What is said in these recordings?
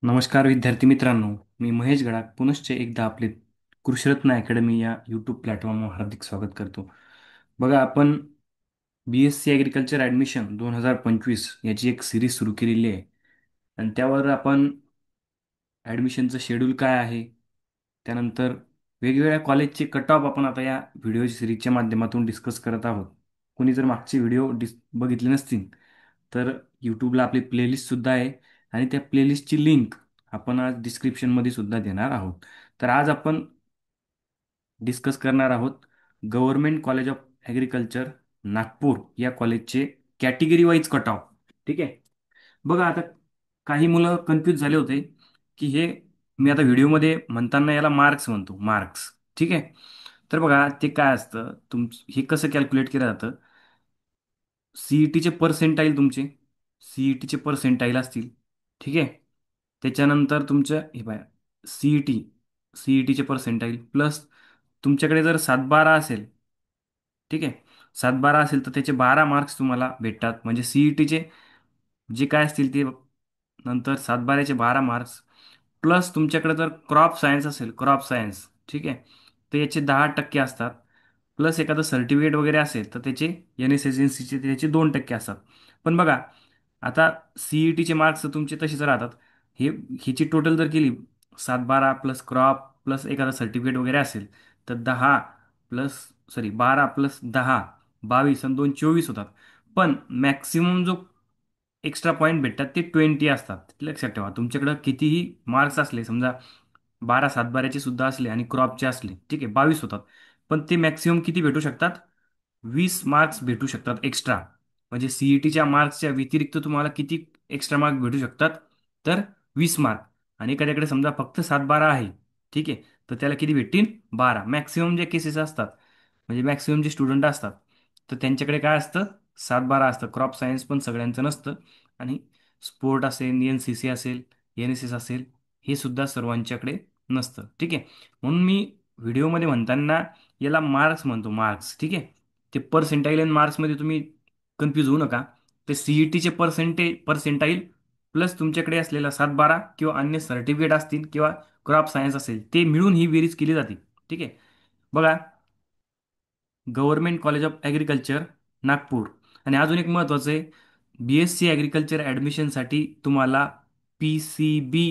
नमस्कार विद्यार्थी मित्रांनो, मी महेश गडाख पुनश्च एकदा आपले कृषीरत्न अकॅडमी या यूट्यूब प्लॅटफॉर्मवर हार्दिक स्वागत करतो. बघा, आपण BSc ॲग्रिकल्चर ॲडमिशन 2025 याची एक सिरीज सुरू केलेली आहे आणि त्यावर आपण ॲडमिशनचं शेड्यूल काय आहे, त्यानंतर वेगवेगळ्या कॉलेजचे कट ऑफ आपण आता या व्हिडिओ सिरीजच्या माध्यमातून डिस्कस करत आहोत. कोणी जर मागचे व्हिडिओ बघितले नसतील तर यूट्यूबला आपली प्लेलिस्टसुद्धा आहे आणि त्या प्लेलिस्टची लिंक आपण आज डिस्क्रिप्शनमध्ये सुद्धा देणार आहोत. तर आज आपण डिस्कस करणार आहोत government college of agriculture Nagpur या कॉलेजचे कॅटेगरी वाईज कट ऑफ. ठीक आहे. बघा, आता काही मुलं कन्फ्यूज झाले होते की हे मी आता व्हिडिओमध्ये म्हणताना याला मार्क्स म्हणतो, मार्क्स. ठीक आहे. तर बघा, ते काय असतं, हे कसं कॅल्क्युलेट केलं जातं. सीईटीचे पर्सेंटाईल तुमचे सीईटीचे पर्सेंटाईल असतील. ठीक आहे. त्याच्यानंतर तुमचं हे पाय सीईटी सीईटीचे पर्सेंटाईल प्लस तुमच्याकडे जर 7-12 असेल. ठीक आहे. 7-12 असेल तर त्याचे 12 मार्क्स तुम्हाला भेटतात. म्हणजे सीईटीचे जे काय असतील ते नंतर 7-12चे 12 मार्क्स प्लस तुमच्याकडे जर क्रॉप सायन्स असेल, क्रॉप सायन्स. ठीक आहे. तर याचे 10% असतात. प्लस एखादं सर्टिफिकेट वगैरे असेल तर त्याचे NSSNCचे त्याचे 2% असतात. पण बघा, आता सीईटीचे मार्क्स तुमचे तसेच राहतात. हे ह्याची टोटल जर केली, 7-12 प्लस क्रॉप प्लस एखादा सर्टिफिकेट वगैरे असेल तर 12 22 आणि 2 24 होतात. पण मॅक्सिमम जो एक्स्ट्रा पॉईंट भेटतात ते 20 असतात. लक्षात ठेवा, तुमच्याकडं कितीही मार्क्स असले, समजा 12 7-12चे सुद्धा असले आणि क्रॉपचे असले, ठीक आहे, 22 होतात. पण ते मॅक्सिमम किती भेटू शकतात? 20 मार्क्स भेटू शकतात एक्स्ट्रा. म्हणजे सीईटीच्या मार्क्सच्या व्यतिरिक्त तुम्हाला किती एक्स्ट्रा मार्क्स भेटू शकतात? तर 20 मार्क. आणि एखाद्याकडे समजा फक्त 7-12 आहे, ठीक आहे, तर त्याला किती भेटतील? 12. मॅक्सिमम जे केसेस असतात, म्हणजे मॅक्सिमम जे स्टुडंट असतात, तर त्यांच्याकडे काय असतं? 7-12 असतं. क्रॉप सायन्स पण सगळ्यांचं नसतं. आणि स्पोर्ट असेल, NCC असेल, NSS असेल, हे सुद्धा सर्वांच्याकडे नसतं. ठीक आहे. म्हणून मी व्हिडिओमध्ये म्हणताना याला मार्क्स म्हणतो, मार्क्स. ठीक आहे. ते पर्सेंटाईल आणि मार्क्समध्ये तुम्ही कन्फ्यूज होऊ नका. ते सीईटीचे पर्सेंटाईल प्लस तुमच्याकडे असलेला 7-12 किंवा अन्य सर्टिफिकेट असतील किंवा क्रॉप सायन्स असेल, ते मिळून ही बेरीज केली जाते. ठीक आहे. बघा, government college of agriculture Nagpur. आणि अजून एक महत्त्वाचं आहे, BSc ॲग्रिकल्चर ॲडमिशनसाठी तुम्हाला PCB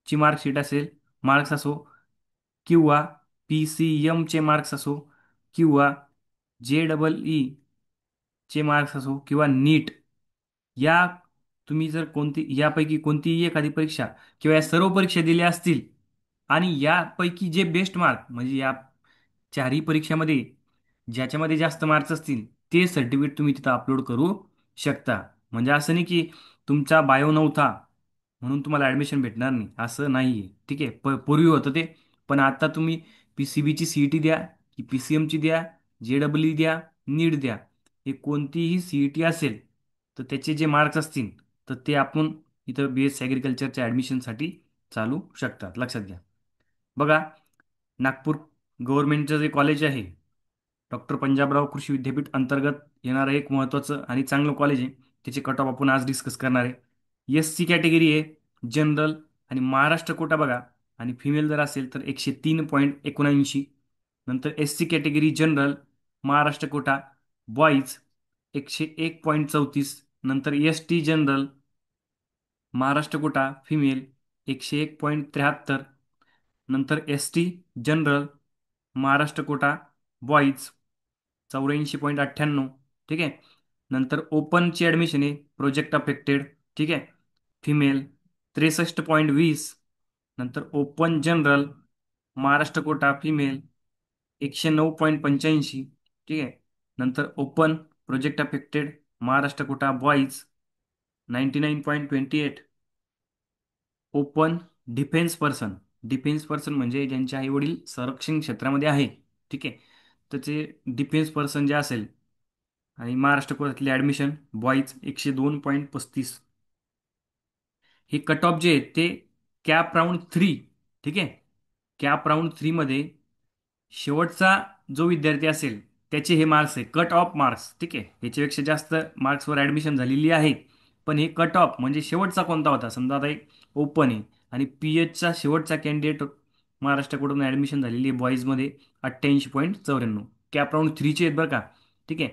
ची मार्कशीट असेल, मार्क्स असो, किंवा PCMचे मार्क्स असो, किंवा JEE चे मार्क्स असो, किंवा नीट, या तुम्ही जर यापैकी कोणतीही एखादी परीक्षा किंवा या सर्व परीक्षा दिल्या असतील आणि यापैकी जे बेस्ट मार्क, म्हणजे या चारही परीक्षामध्ये ज्याच्यामध्ये जास्त मार्क्स असतील ते सर्टिफिकेट तुम्ही तिथं अपलोड करू शकता. म्हणजे असं नाही की तुमचा बायो नव्हता म्हणून तुम्हाला ॲडमिशन भेटणार नाही, असं नाही आहे. ठीक आहे. पूर्वी होतं ते. पण आता तुम्ही PCBची CET द्या, की PCMची द्या, JEE द्या, नीट द्या, हे कोणतीही CET असेल तर त्याचे जे मार्क्स असतील तर ते आपण इथं BSc ॲग्रिकल्चरच्या ॲडमिशनसाठी चालू शकतात. लक्षात घ्या. बघा, नागपूर गव्हर्नमेंटचं जे कॉलेज आहे, डॉक्टर पंजाबराव कृषी विद्यापीठ अंतर्गत येणारं एक महत्त्वाचं आणि चांगलं कॉलेज आहे. त्याचे कट ऑफ आपण आज डिस्कस करणार आहे. SC कॅटेगरी आहे, जनरल आणि महाराष्ट्र कोटा बघा. आणि फिमेल जर असेल तर 103.79. नंतर SC category general, Maharashtra quota, boys 101.34. नंतर ST general, Maharashtra quota, female 101.73. नंतर ST general, Maharashtra quota, boys 84.98. ठीक आहे. नंतर ओपनची ॲडमिशन आहे, प्रोजेक्ट अफेक्टेड. ठीक आहे, फिमेल 63.20. नंतर open general, Maharashtra quota, female 109.85. ठीक आहे. नंतर open project affected, Maharashtra quota, boys 99.28. Open defence person म्हणजे ज्यांचे आई वडील संरक्षण क्षेत्रामध्ये आहे. ठीक आहे. तर ते डिफेन्स पर्सन जे असेल आणि महाराष्ट्र कोर्टातले ॲडमिशन बॉईज 102.35. हे कट ऑफ जे आहेत ते कॅप राऊंड 3. ठीक आहे. कॅप राऊंड 3 मध्ये शेवटचा जो विद्यार्थी असेल त्याचे हे मार्क्स आहे, कट ऑफ मार्क्स. ठीक आहे. याच्यापेक्षा जास्त मार्क्सवर ॲडमिशन झालेली आहे पण हे कट ऑफ म्हणजे शेवटचा कोणता होता, समजा आता एक ओपन आहे आणि पीएचचा शेवटचा कॅन्डिडेट महाराष्ट्राकडून ऍडमिशन झालेली आहे बॉईजमध्ये 88.94. कॅप राऊंड 3चे आहेत बरं का. ठीक आहे.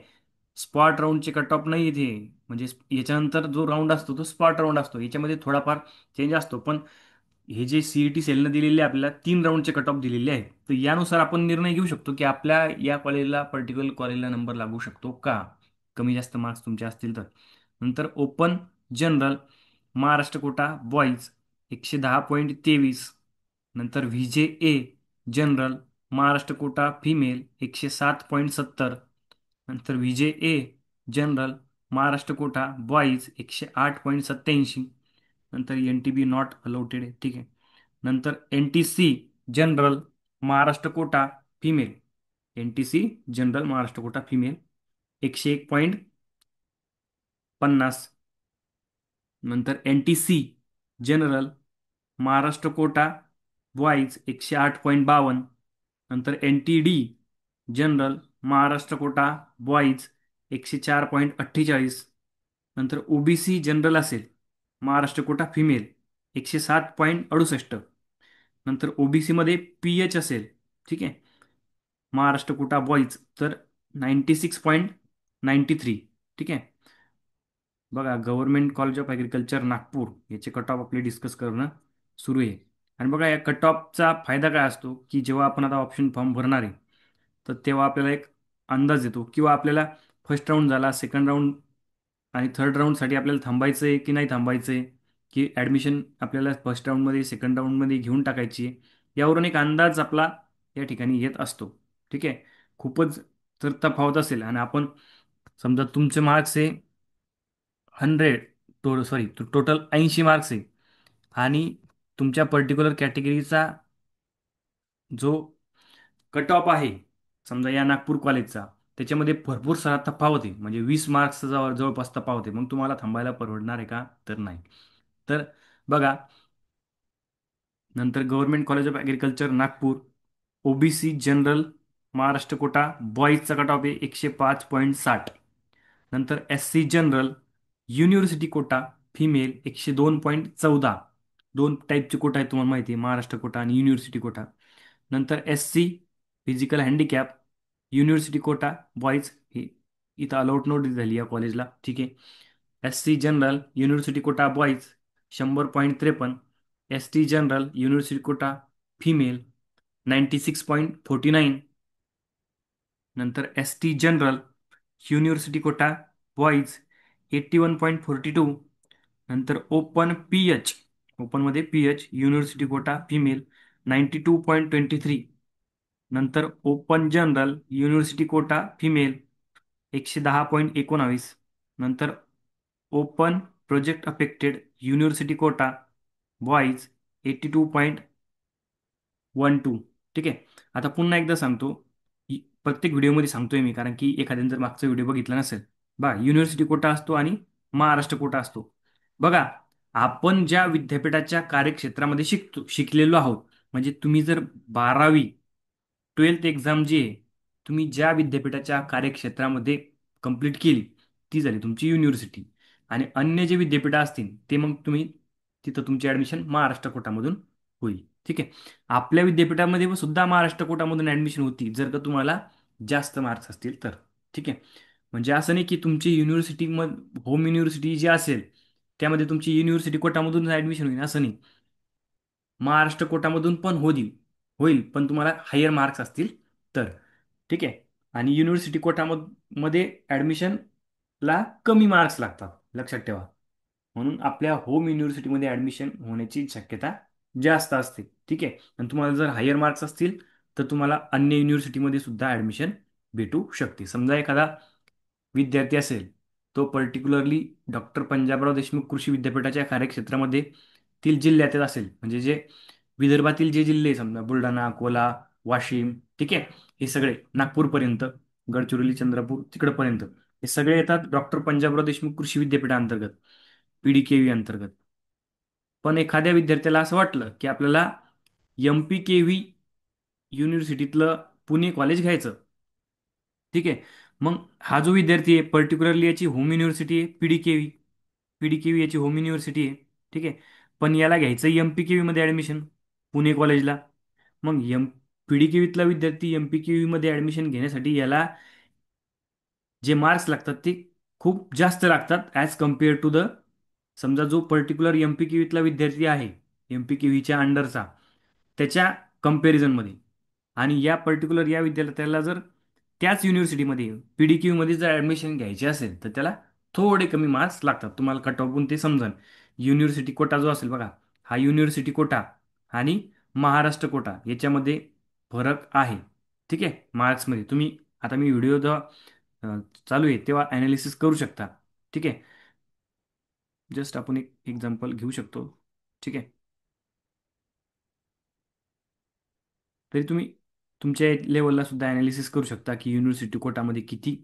स्पॉट राऊंडचे कट ऑफ नाही इथे. म्हणजे याच्यानंतर जो राऊंड असतो तो स्पॉट राऊंड असतो, याच्यामध्ये थोडाफार चेंज असतो. पण हे जे सीईटी सेलनं दिलेले आपल्याला 3 राऊंडचे कट ऑफ दिलेले आहेत, तर यानुसार आपण निर्णय घेऊ शकतो की आपल्या या कॉलेजला, पर्टिक्युलर कॉलेजला नंबर लागू शकतो का, कमी जास्त मार्क्स तुमचे असतील तर. नंतर open general Maharashtra quota boys 110.23. नंतर V J A general Maharashtra quota female 107.70. नंतर V J A general Maharashtra quota boys 108.87. नंतर N T B not allotted आहे. ठीक आहे. नंतर N T C general Maharashtra quota female, N T C general Maharashtra quota female 101.50. नंतर N T C general Maharashtra quota boys 108.52. नंतर N T D general Maharashtra quota boys 104.48. नंतर OBC general असेल Maharashtra quota female 107.68. नंतर OBC मध्ये पीएच असेल, ठीक आहे, महाराष्ट्र कोटा बॉईज तर 96.93. ठीक आहे. बघा government college of agriculture Nagpur याचे कट ऑफ आपले डिस्कस करणं सुरू आहे. आणि बघा या कट ऑफचा फायदा काय असतो की जेव्हा आपण आता ऑप्शन फॉर्म भरणार आहे, तर तेव्हा आपल्याला एक अंदाज येतो, किंवा आपल्याला फर्स्ट राऊंड झाला, सेकंड राऊंड आणि थर्ड राऊंडसाठी आपल्याला थांबायचं आहे की नाही थांबायचं आहे, की ॲडमिशन आपल्याला फर्स्ट राऊंडमध्ये सेकंड राऊंडमध्ये घेऊन टाकायची आहे, यावरून एक अंदाज आपला या ठिकाणी येत असतो. ठीक आहे. खूपच जर तफावत असेल आणि आपण समजा तुमचे मार्क्स आहे 100, सॉरी टोटल 80 मार्क्स आहे, आणि तुमच्या पर्टिक्युलर कॅटेगरीचा जो कट ऑफ आहे समजा या नागपूर कॉलेजचा, त्याच्यामध्ये भरपूर सारा तफावत आहे, म्हणजे 20 मार्क्सचा जवळपास तफावत आहे, मग तुम्हाला थांबायला परवडणार आहे का, तर नाही. तर बघा नंतर government college of agriculture Nagpur OBC general Maharashtra quota बॉईजचा कट ऑफ आहे 105.60. नंतर S C general university quota female 102.14. दोन टाईपचे कोटा आहेत तुम्हाला माहिती आहे, महाराष्ट्र कोटा आणि युनिव्हर्सिटी कोटा. नंतर S C physical handicap university quota boys ही इथं अलॉट नोटीस झाली या कॉलेजला. ठीक आहे. S C general university quota boys 100.53. S T general university quota female 96.49. नंतर S T general university quota boys 81.42. नंतर ओपन पी एच, ओपनमध्ये P H university quota female 92.23. नंतर open general university quota female 110.19. नंतर open project affected university quota boys 82.12. ठीक आहे. आता पुन्हा एकदा सांगतो, प्रत्येक व्हिडिओमध्ये सांगतोय मी, कारण की एखाद्याने जर मागचा व्हिडिओ बघितला नसेल. बघा युनिव्हर्सिटी कोटा असतो आणि महाराष्ट्र कोटा असतो. बघा आपण ज्या विद्यापीठाच्या कार्यक्षेत्रामध्ये शिकलेलो आहोत, म्हणजे तुम्ही जर 12वी 12th एक्झाम जी आहे, तुम्ही ज्या विद्यापीठाच्या कार्यक्षेत्रामध्ये कंप्लीट केली, ती झाली तुमची युनिव्हर्सिटी. आणि अन्य जे विद्यापीठ असतील ते मग तुम्ही तिथं तुमची ॲडमिशन महाराष्ट्र कोटामधून होईल. ठीक आहे. आपल्या विद्यापीठामध्ये सुद्धा महाराष्ट्र कोटामधून ॲडमिशन होती जर का तुम्हाला जास्त मार्क्स असतील तर. ठीक आहे. म्हणजे असं नाही की तुमची युनिव्हर्सिटी होम युनिव्हर्सिटी जी असेल त्यामध्ये तुमची युनिव्हर्सिटी कोटामधून ॲडमिशन होईल असं नाही. महाराष्ट्र कोटामधून पण होईल पण तुम्हाला हायर मार्क्स असतील तर. ठीक आहे. आणि युनिव्हर्सिटी कोटामध्ये ॲडमिशनला कमी मार्क्स लागतात, लक्षात ठेवा. म्हणून आपल्या होम युनिव्हर्सिटीमध्ये ॲडमिशन होण्याची शक्यता जास्त असते. ठीक आहे. आणि तुम्हाला जर हायर मार्क्स असतील तर तुम्हाला अन्य युनिव्हर्सिटीमध्ये सुद्धा ॲडमिशन भेटू शकते. समजा एखादा विद्यार्थी असेल, तो पर्टिक्युलरली डॉक्टर पंजाबराव देशमुख कृषी विद्यापीठाच्या कार्यक्षेत्रामध्ये तील जिल्ह्यातील असेल, म्हणजे जे विदर्भातील जे जिल्हे समजा बुलढाणा, अकोला, वाशिम, ठीक आहे, हे सगळे नागपूरपर्यंत, गडचिरोली, चंद्रपूर तिकडपर्यंत हे सगळे येतात डॉक्टर पंजाबराव देशमुख कृषी विद्यापीठाअंतर्गत, पीडीकेव्ही अंतर्गत. पण एखाद्या विद्यार्थ्याला असं वाटलं की आपल्याला एमपीकेव्ही युनिव्हर्सिटीतलं पुणे कॉलेज घ्यायचं. ठीक आहे. मग हा जो विद्यार्थी आहे पर्टिक्युलरली याची होम युनिव्हर्सिटी आहे पीडीकेव्ही, PDQV याची होम युनिव्हर्सिटी आहे. ठीक आहे. पण याला घ्यायचं MPQV मध्ये ॲडमिशन, पुणे कॉलेजला. मग PDQVतला विद्यार्थी MPQV मध्ये ॲडमिशन घेण्यासाठी याला जे मार्क्स लागतात ते खूप जास्त लागतात ॲज कम्पेअर टू द, समजा जो पर्टिक्युलर MPQVतला विद्यार्थी आहे, MPQVच्या अंडरचा, त्याच्या कम्पॅरिझनमध्ये. आणि या पर्टिक्युलर या विद्यार्थ्याला जर त्याच युनिव्हर्सिटीमध्ये PDQमध्ये जर ॲडमिशन घ्यायचे असेल तर त्याला थोडे कमी मार्क्स लागतात. तुम्हाला कट ऑफून ते समजेल. युनिव्हर्सिटी कोटा जो असेल बघा, हा युनिव्हर्सिटी कोटा आणि महाराष्ट्र कोटा याच्यामध्ये फरक आहे. ठीक आहे. मार्क्समध्ये तुम्ही, आता मी व्हिडिओ अ, चालू आहे तेव्हा ॲनालिसिस करू शकता. ठीक आहे. जस्ट आपण एक एक्झाम्पल घेऊ शकतो. ठीक आहे. तरी तुम्ही तुमच्या लेवलला सुद्धा ॲनालिसिस करू शकता की युनिव्हर्सिटी कोटामध्ये किती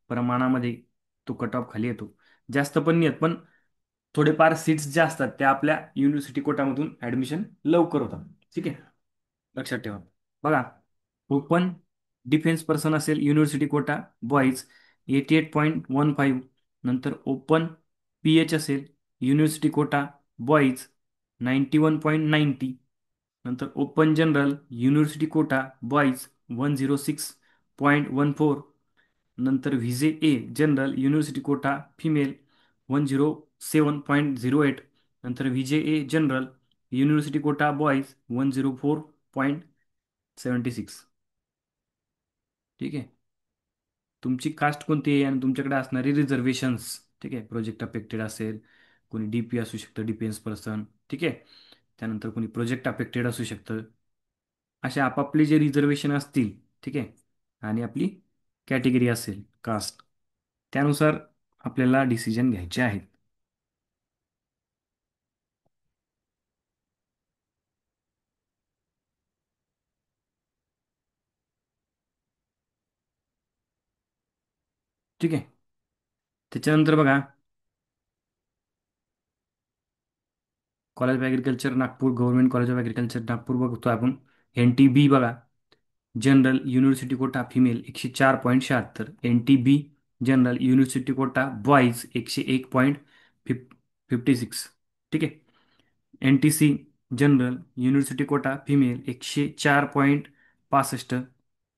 प्रमाणामध्ये तो कट ऑफ खाली येतो. जास्त पण नाही येत, पण थोडेफार सीट्स ज्या असतात त्या आपल्या युनिव्हर्सिटी कोटामधून ॲडमिशन लवकर होतात. ठीक आहे. लक्षात ठेवा. बघा, ओपन डिफेन्स पर्सन असेल युनिव्हर्सिटी कोटा बॉईज 88.15. नंतर ओपन PH असेल युनिव्हर्सिटी कोटा बॉईज 91.90. नंतर open general university quota boys 106.14. नंतर VJ A general university quota female 107.08. नंतर VJ A general university quota boys 104.76. ठीक आहे. तुमची कास्ट कोणती आहे आणि तुमच्याकडे असणारी रिझर्वेशन्स. ठीक आहे. प्रोजेक्ट अफेक्टेड असेल, कोणी DP असू शकतं, डिफेन्स पर्सन. ठीक आहे. त्यानंतर कोणी प्रोजेक्ट अफेक्टेड असू शकतं. असे आपापले जे रिझर्वेशन असतील, ठीक आहे, आणि आपली कॅटेगरी असेल कास्ट, त्यानुसार आपल्याला डिसिजन घ्यायचे आहेत. ठीक आहे. त्याच्यानंतर बघा, college of agriculture Nagpur, government college of agriculture Nagpur बघतो आपण. NTB बघा, general university quota female 104.76. NTB general university quota boys 101.56. ठीक आहे. NTC general university quota female 104.65.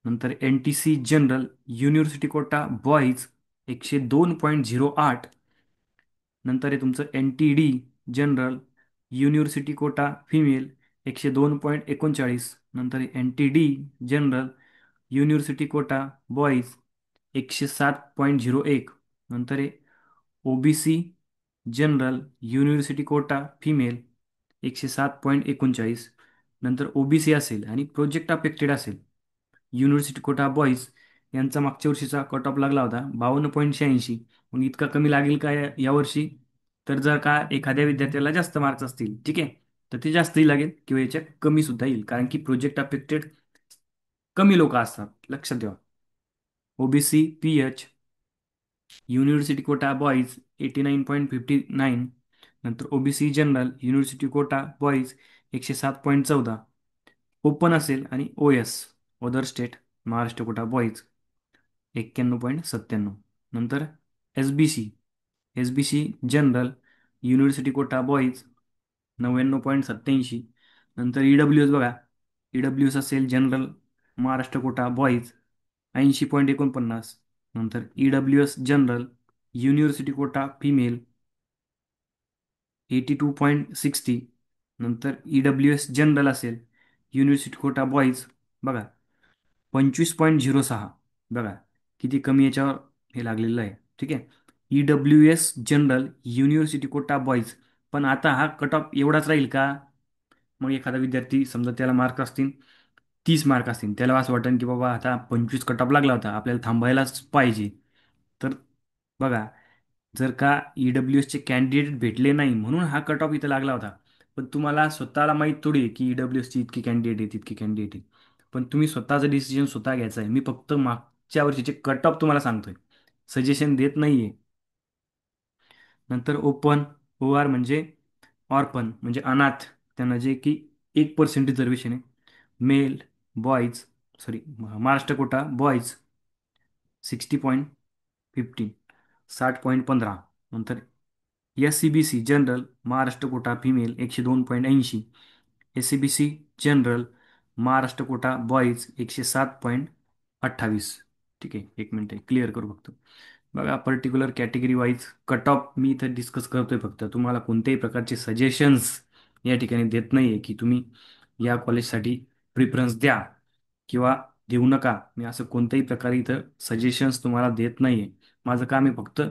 नंतर NTC general university quota boys 102.08. नंतर आहे तुमचं NTD general university quota female 102.39. नंतर NTD general university quota boys 107.01. नंतर आहे OBC general university quota female 107.39. नंतर OBC असेल आणि प्रोजेक्ट अफेक्टेड असेल युनिव्हर्सिटी कोटा बॉईज, यांचा मागच्या वर्षीचा कट ऑफ लागला होता 52.86. मग इतका कमी लागेल का यावर्षी? तर जर का एखाद्या विद्यार्थ्याला जास्त मार्क्स असतील, ठीक आहे, तर ते जास्तही लागेल किंवा याच्यात कमी सुद्धा येईल, कारण की प्रोजेक्ट अफेक्टेड कमी लोक असतात. लक्षात ठेवा. OBC PH university quota boys 89.59. नंतर OBC general university quota boys 107.14. Open असेल आणि OS other state Maharashtra quota boys 91.97. नंतर SBC general university quota boys 99.87. नंतर EWS बघा, EWS असेल जनरल महाराष्ट्र कोटा बॉईज 80.49. नंतर EWS general university quota female 82.60. नंतर EWS general असेल युनिव्हर्सिटी कोटा बॉईज बघा 25.06. बघा किती कमी याच्यावर हे लागलेलं आहे. ठीक आहे. EWS general university quota boys. पण आता हा कट ऑफ एवढाच राहील का? मग एखादा विद्यार्थी समजा त्याला मार्क असतील 30 मार्क असतील, त्याला असं वाटेल की बाबा आता 25 कट ऑफ लागला होता, आपल्याला थांबायलाच पाहिजे. तर बघा, जर का EWSचे कॅन्डिडेट भेटले नाही म्हणून हा कट ऑफ इथं लागला होता. पण तुम्हाला स्वतःला माहीत थोडी आहे की EWSची इतकी कॅन्डिडेट आहेत, इतकी कॅन्डिडेट आहेत. पण तुम्ही स्वतःचं डिसिजन स्वतः घ्यायचा आहे. मी फक्त मागच्या वर्षीचे कट ऑफ तुम्हाला सांगतोय, सजेशन देत नाहीये. नंतर OR म्हणजे ऑर्फन म्हणजे अनाथ, त्यांना जे की 1% रिझर्वेशन आहे. Male boys, sorry, Maharashtra quota boys 60.15, 60.15. नंतर SCBC general Maharashtra quota female 102.80, SCBC general Maharashtra quota boys 107.28. ठीक आहे, एक मिनिट क्लिअर करू फक्त. बघा, particular category wise cut off मी इथं डिस्कस करतोय, फक्त तुम्हाला कोणत्याही प्रकारचे सजेशन्स या ठिकाणी देत नाहीये की तुम्ही या कॉलेजसाठी प्रिफरन्स द्या किंवा देऊ नका. मी असं कोणत्याही प्रकारे इथं सजेशन्स तुम्हाला देत नाहीये. माझं काम आहे फक्त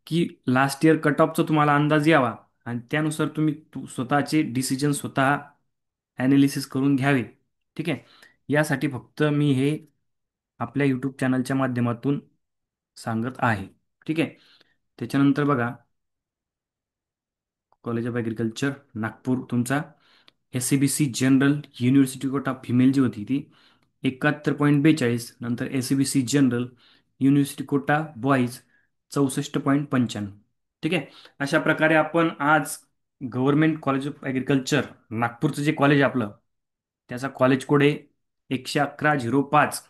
की लास्ट इयर कट ऑफचा तुम्हाला अंदाज यावा आणि त्यानुसार तुम्ही स्वतःचे डिसिजन स्वतः ॲनालिसिस करून घ्यावे. ठीक आहे, यासाठी फक्त मी हे आपल्या यूट्यूब चॅनलच्या माध्यमातून सांगत आहे. ठीक आहे. त्याच्यानंतर बघा, कॉलेज ऑफ ॲग्रिकल्चर नागपूर तुमचा SCBC general university quota female जी होती ती 71.42. नंतर SCBC general university quota boys 64.95. ठीक आहे, अशा प्रकारे आपण आज गव्हर्नमेंट कॉलेज ऑफ ॲग्रिकल्चर नागपूरचं जे कॉलेज आहे आपलं, त्याचा कॉलेज कोड आहे 111-05.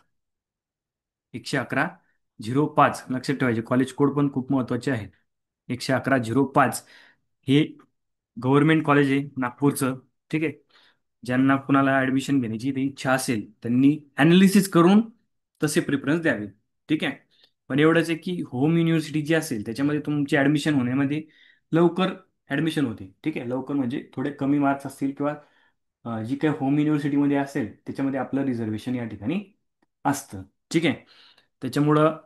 111-05 लक्षात ठेवायचे, कॉलेज कोड पण खूप महत्वाचे आहेत. 111-05 हे गव्हर्नमेंट कॉलेज आहे नागपूरचं. ठीक आहे, ज्यांना कुणाला ऍडमिशन घेण्याची ती इच्छा असेल त्यांनी अनालिसिस करून तसे प्रिफरन्स द्यावे. ठीक आहे, पण एवढंच आहे की होम युनिव्हर्सिटी जी असेल त्याच्यामध्ये तुमची ऍडमिशन होण्यामध्ये लवकर ऍडमिशन होते. ठीक आहे, लवकर म्हणजे थोडे कमी मार्क्स असतील किंवा जी काही होम युनिव्हर्सिटीमध्ये असेल त्याच्यामध्ये आपलं रिझर्वेशन या ठिकाणी असतं. ठीक आहे, त्याच्यामुळं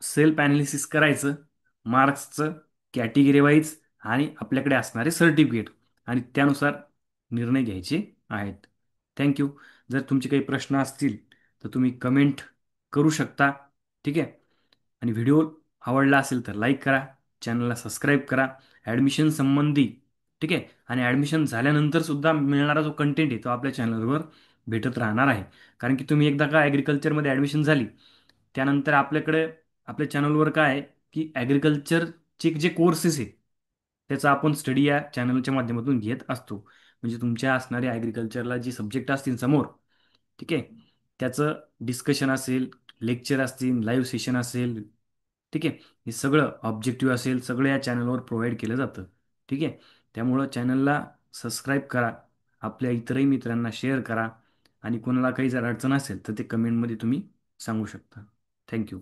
सेल्फ ॲनालिसिस करायचं, मार्क्सचं कॅटेगरी वाईज आणि आपल्याकडे असणारे सर्टिफिकेट, आणि त्यानुसार निर्णय घ्यायचे आहेत. थँक्यू. जर तुमचे काही प्रश्न असतील तर तुम्ही कमेंट करू शकता. ठीक आहे, आणि व्हिडिओ आवडला असेल तर लाईक करा, चॅनलला सबस्क्राईब करा. ॲडमिशन संबंधी, ठीक आहे, आणि ॲडमिशन झाल्यानंतर सुद्धा मिळणारा जो कंटेंट आहे तो आपल्या चॅनलवर भेटत राहणार आहे. कारण की तुम्ही एकदा का ॲग्रिकल्चरमध्ये ॲडमिशन झाली त्यानंतर आपल्याकडे आपल्या चॅनलवर काय आहे की ॲग्रिकल्चरचे जे कोर्सेस आहे त्याचा आपण स्टडी या चॅनलच्या माध्यमातून घेत असतो. म्हणजे तुमच्या असणाऱ्या ॲग्रिकल्चरला जे सब्जेक्ट असतील समोर, ठीक आहे, त्याचं डिस्कशन असेल, लेक्चर असतील, लाईव्ह सेशन असेल, ठीक आहे, हे सगळं ऑब्जेक्टिव्ह असेल, सगळं या चॅनलवर प्रोव्हाइड केलं जातं. ठीक आहे, त्यामुळं चॅनलला सबस्क्राईब करा, आपल्या इतरही मित्रांना शेअर करा, आणि कोणाला काही जर अडचण असेल तर ते कमेंटमध्ये तुम्ही सांगू शकता. थँक्यू.